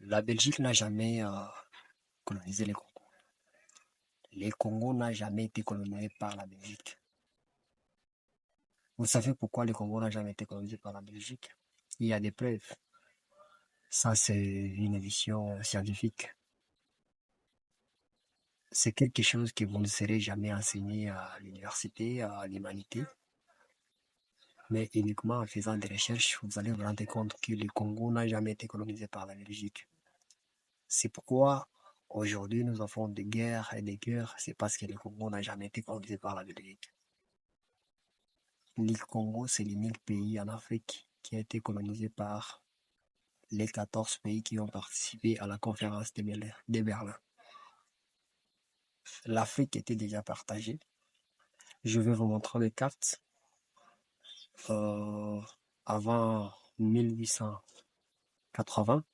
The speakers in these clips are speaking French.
La Belgique n'a jamais colonisé les Congos. Les Congos n'a jamais été colonisé par la Belgique. Vous savez pourquoi les Congos n'a jamais été colonisé par la Belgique? Il y a des preuves. Ça, c'est une édition scientifique. C'est quelque chose que vous ne serez jamais enseigné à l'université, à l'humanité, mais uniquement en faisant des recherches, vous allez vous rendre compte que le Congo n'a jamais été colonisé par la Belgique. C'est pourquoi aujourd'hui nous avons des guerres et des guerres, c'est parce que le Congo n'a jamais été colonisé par la Belgique. Le Congo, c'est l'unique pays en Afrique qui a été colonisé par les 14 pays qui ont participé à la conférence de Berlin. L'Afrique était déjà partagée. Je vais vous montrer les cartes. Euh, Avant 1880,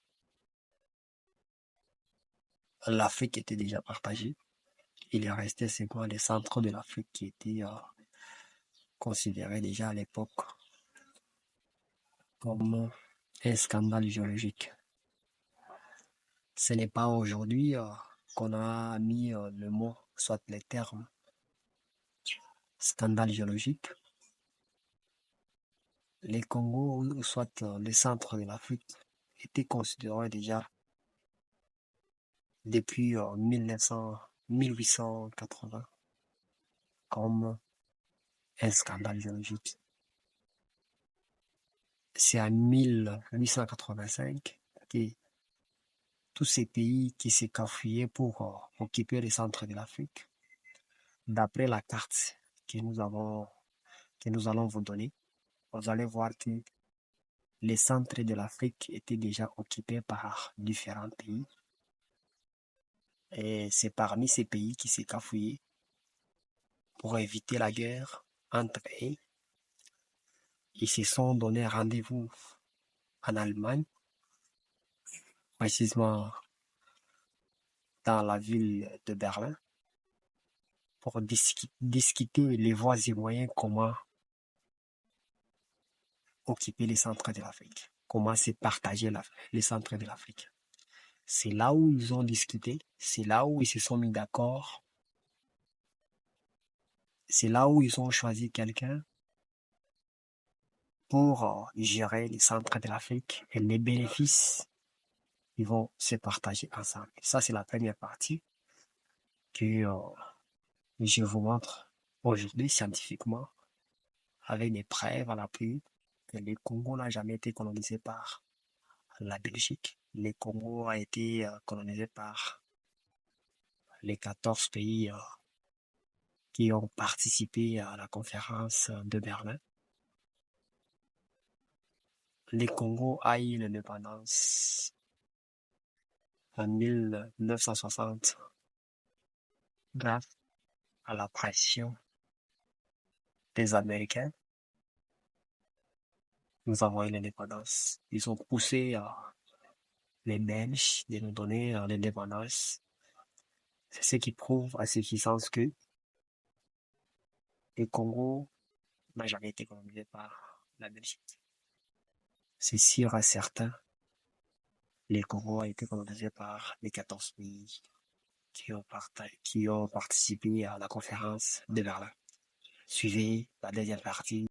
l'Afrique était déjà partagée. Il est resté seulement les centres de l'Afrique qui étaient considérés déjà à l'époque comme un scandale géologique. Ce n'est pas aujourd'hui qu'on a mis le mot, soit les termes scandale géologique. Les Congos, ou soit les centres de l'Afrique, étaient considérés déjà depuis 1880 comme un scandale géologique. C'est en 1885 que tous ces pays qui s'est cafouillé pour occuper les centres de l'Afrique, d'après la carte que que nous allons vous donner, vous allez voir que les centres de l'Afrique étaient déjà occupés par différents pays. Et c'est parmi ces pays qui s'est cafouillé pour éviter la guerre entre eux. Ils se sont donné rendez-vous en Allemagne, précisément dans la ville de Berlin, pour discuter les voies et moyens comment occuper les centres de l'Afrique, comment se partager les centres de l'Afrique. C'est là où ils ont discuté, c'est là où ils se sont mis d'accord, c'est là où ils ont choisi quelqu'un pour gérer les centres de l'Afrique et les bénéfices, ils vont se partager ensemble. Ça, c'est la première partie que je vous montre aujourd'hui scientifiquement avec des preuves à l'appui que le Congo n'a jamais été colonisé par la Belgique. Le Congo a été colonisé par les 14 pays qui ont participé à la conférence de Berlin. Le Congo a eu l'indépendance en 1960 grâce à la pression des Américains. Nous avons eu l'indépendance. Ils ont poussé les Belges de nous donner l'indépendance. C'est ce qui prouve à suffisance que le Congo n'a jamais été colonisé par la Belgique. C'est sûr et certain, le Congo a été colonisé par les 14 pays qui ont participé à la conférence de Berlin. Suivez la deuxième partie.